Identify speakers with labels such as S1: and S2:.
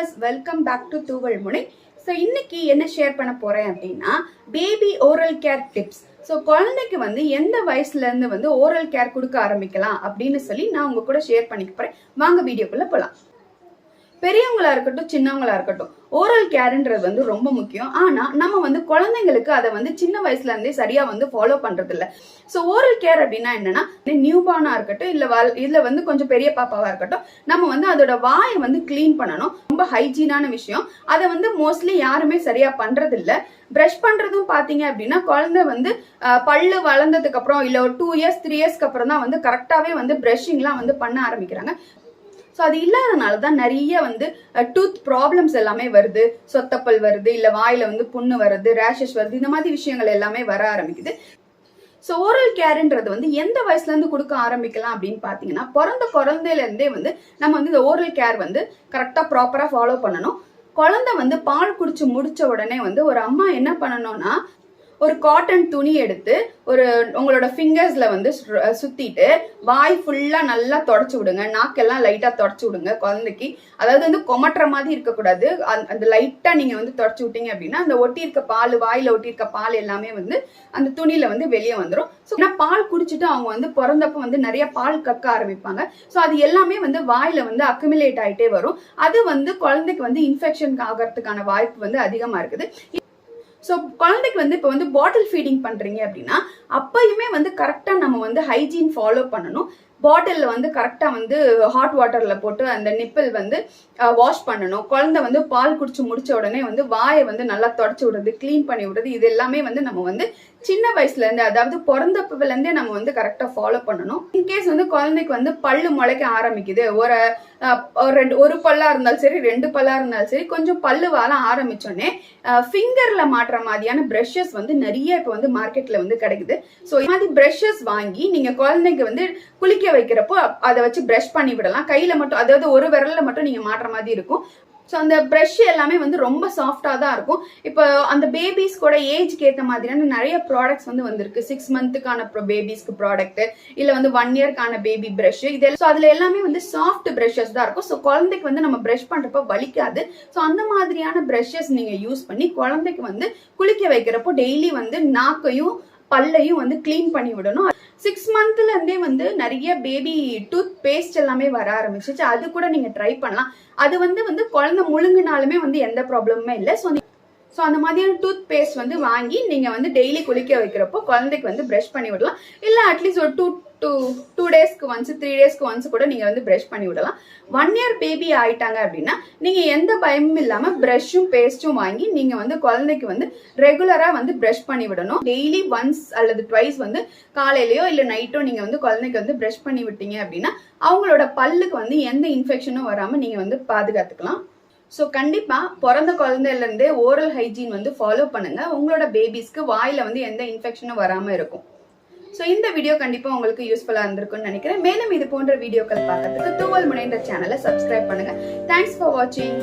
S1: Viewers, welcome back to Thooval முனை. So இன்னைக்கு என்ன ஷேர் பண்ண போறேன் அப்படின்னா baby oral care tips. So குழந்தைக்கு வந்து எந்த வயசுல இருந்து வந்து ஓரல் கேர் கொடுக்க ஆரம்பிக்கலாம் அப்படின்னு சொல்லி நான் உங்க கூட ஷேர் பண்ணிக்க போறேன். வாங்க வீடியோக்குள்ள போலாம். பெரியவங்களா இருக்கட்டும் சின்னவங்களா இருக்கட்டும், ஓரல் கேர்ன்றது வந்து ரொம்ப முக்கியம். ஆனா நம்ம வந்து குழந்தைங்களுக்கு அதை வந்து சின்ன வயசுல இருந்தே சரியா வந்து ஃபாலோ பண்றது இல்ல. ஸோ ஓரல் கேர் அப்படின்னா என்னன்னா, நியூபார்னா இருக்கட்டும் இல்ல வந்து கொஞ்சம் பெரிய பாப்பாவா இருக்கட்டும், நம்ம வந்து அதோட வாயை வந்து கிளீன் பண்ணணும். ரொம்ப ஹைஜீனான விஷயம். அதை வந்து மோஸ்ட்லி யாருமே சரியா பண்றது இல்ல. பிரஷ் பண்றதும் பாத்தீங்க அப்படின்னா குழந்தை வந்து பல்லு வளர்ந்ததுக்கு அப்புறம் இல்ல ஒரு 2 years 3 yearsக்கு அப்புறம் தான் வந்து கரெக்டாவே வந்து பிரஷிங்லாம் வந்து பண்ண ஆரம்பிக்கிறாங்க. ஸோ அது இல்லாதனால தான் நிறைய வந்து டூத் ப்ராப்ளம்ஸ் எல்லாமே வருது. சொத்தப்பல் வருது, இல்லை வாயில வந்து புண்ணு வருது, ரேஷஸ் வருது, இந்த மாதிரி விஷயங்கள் எல்லாமே வர ஆரம்பிக்குது. ஸோ ஓரல் கேர்ன்றது வந்து எந்த வயசுல இருந்து கொடுக்க ஆரம்பிக்கலாம் அப்படின்னு பாத்தீங்கன்னா, பிறந்த குழந்தையில இருந்தே வந்து நம்ம வந்து இந்த ஓரல் கேர் வந்து கரெக்டா ப்ராப்பரா ஃபாலோ பண்ணணும். குழந்தை வந்து பால் குடிச்சு முடிச்ச உடனே வந்து ஒரு அம்மா என்ன பண்ணணும்னா, ஒரு காட்டன் துணி எடுத்து ஒரு உங்களோட ஃபிங்கர்ஸ்ல வந்து சுத்திட்டு வாய் ஃபுல்லா நல்லா தொடச்சு விடுங்க. நாக்கெல்லாம் லைட்டா தொடச்சு விடுங்க குழந்தைக்கு. அதாவது வந்து கொமட்டுற மாதிரி இருக்கக்கூடாது. அந்த லைட்டா நீங்க வந்து தொடச்சு விட்டீங்க அப்படின்னா அந்த ஒட்டி இருக்க பால், வாயில ஒட்டி இருக்க பால் எல்லாமே வந்து அந்த துணியில வந்து வெளியே வந்துடும். ஸோ ஏன்னா பால் குடிச்சிட்டு அவங்க வந்து பிறந்தப்ப வந்து நிறைய பால் கக்க ஆரம்பிப்பாங்க. ஸோ அது எல்லாமே வந்து வாயில வந்து அக்குமுலேட் ஆயிட்டே வரும். அது வந்து குழந்தைக்கு வந்து இன்ஃபெக்ஷன் ஆகிறதுக்கான வாய்ப்பு வந்து அதிகமா இருக்குது. ஸோ குழந்தைக்கு வந்து இப்போ வந்து பாட்டில் ஃபீடிங் பண்றீங்க அப்படின்னா அப்பயுமே வந்து கரெக்டா நம்ம வந்து ஹைஜீன் ஃபாலோ பண்ணணும். பாட்டில்ல வந்து கரெக்டா வந்து ஹாட் வாட்டர்ல போட்டு அந்த நிப்பிள் வந்து வாஷ் பண்ணணும். குழந்தை வந்து பால் குடிச்சு முடிச்ச உடனே வந்து வாயை வந்து நல்லா தொடச்சு விடுறது, கிளீன் பண்ணி விடுறது, இது எல்லாமே வந்து நம்ம வந்து சின்ன வயசுல இருந்து, அதாவது பிறந்தப்பல இருந்தே நம்ம வந்து கரெக்டா ஃபாலோ பண்ணணும். இன்கேஸ் வந்து குழந்தைக்கு வந்து பல்லு முளைக்க ஆரம்பிக்குது, ஒரு பல்லா இருந்தாலும் சரி, 2 பல்லா இருந்தாலும் சரி, கொஞ்சம் பல்லு வாழ ஆரம்பிச்சோடனே ஃபிங்கர்ல மாட்டுற மாதிரியான பிரஷஸ் வந்து நிறைய இப்போ வந்து மார்க்கெட்ல வந்து கிடைக்குது. ஸோ இந்த மாதிரி பிரஷஸ் வாங்கி நீங்க குழந்தைக்கு வந்து குளிக்க வைக்கிறப்போ அதை வச்சு பிரஷ் பண்ணி விடலாம். கையில மட்டும், அதாவது ஒரு விரல்ல மட்டும் நீங்க மாட்டுற மாதிரி இருக்கும். ஸோ அந்த ப்ரஷ் எல்லாமே வந்து ரொம்ப சாஃப்டா தான் இருக்கும். இப்போ அந்த பேபிஸ் கூட ஏஜ்க்கு ஏற்ற மாதிரியான நிறைய ப்ராடக்ட்ஸ் வந்து வந்திருக்கு. 6 monthக்கான பேபிஸ்க்கு ப்ராடக்ட், இல்ல வந்து 1 yearக்கான பேபி பிரஷ், இதெல்லாம். ஸோ அதுல எல்லாமே வந்து சாஃப்ட் பிரஷஸ் தான் இருக்கும். ஸோ குழந்தைக்கு வந்து நம்ம பிரஷ் பண்றப்ப வலிக்காது. ஸோ அந்த மாதிரியான பிரஷஸ் நீங்க யூஸ் பண்ணி குழந்தைக்கு வந்து குளிக்க வைக்கிறப்போ டெய்லி வந்து நாக்கையும் பல்லையும் வந்து கிளீன் பண்ணி விடணும். 6 monthல இருந்தே வந்து நிறைய பேபி டூத் பேஸ்ட் எல்லாமே வர ஆரம்பிச்சிச்சு. அது கூட நீங்க ட்ரை பண்ணலாம். அது வந்து குழந்தை முழுங்கினாலுமே வந்து எந்த ப்ராப்ளமுமே இல்லை. ஸோ அந்த மாதிரியான டூத் பேஸ்ட் வந்து வாங்கி நீங்க வந்து டெய்லி குளிக்க வைக்கிறப்போ குழந்தைக்கு வந்து பிரஷ் பண்ணி விடலாம். இல்ல அட்லீஸ்ட் ஒரு 2 daysக்கு ஒன்ஸ் 3 daysக்கு ஒன்ஸ் கூட நீங்க வந்து பிரஷ் பண்ணி விடலாம். 1 year பேபி ஆயிட்டாங்க அப்படின்னா நீங்க எந்த பயமும் இல்லாம பிரஷும் பேஸ்டும் வாங்கி நீங்க வந்து குழந்தைக்கு வந்து ரெகுலரா வந்து பிரஷ் பண்ணி விடணும். டெய்லி ஒன்ஸ் அல்லது ட்வைஸ் வந்து காலையிலயோ இல்ல நைட்டோ நீங்க வந்து குழந்தைக்கு வந்து பிரஷ் பண்ணி விட்டீங்க அப்படின்னா அவங்களோட பல்லுக்கு வந்து எந்த இன்ஃபெக்ஷனும் வராம நீங்க வந்து பாதுகாத்துக்கலாம். ஸோ கண்டிப்பா பிறந்த குழந்தையில இருந்தே ஓரல் ஹைஜீன் வந்து ஃபாலோ பண்ணுங்க. உங்களோட பேபிஸ்க்கு வாயில வந்து எந்த இன்ஃபெக்ஷனும் வராம இருக்கும். ஸோ இந்த வீடியோ கண்டிப்பா உங்களுக்கு யூஸ்ஃபுல்லா இருந்திருக்கும்னு நினைக்கிறேன். மேலும் இது போன்ற வீடியோக்கள் பார்க்கறதுக்கு தூவல் முனை என்ற சேனலை சப்ஸ்கிரைப் பண்ணுங்க. தேங்க்ஸ் ஃபார் வாட்சிங்.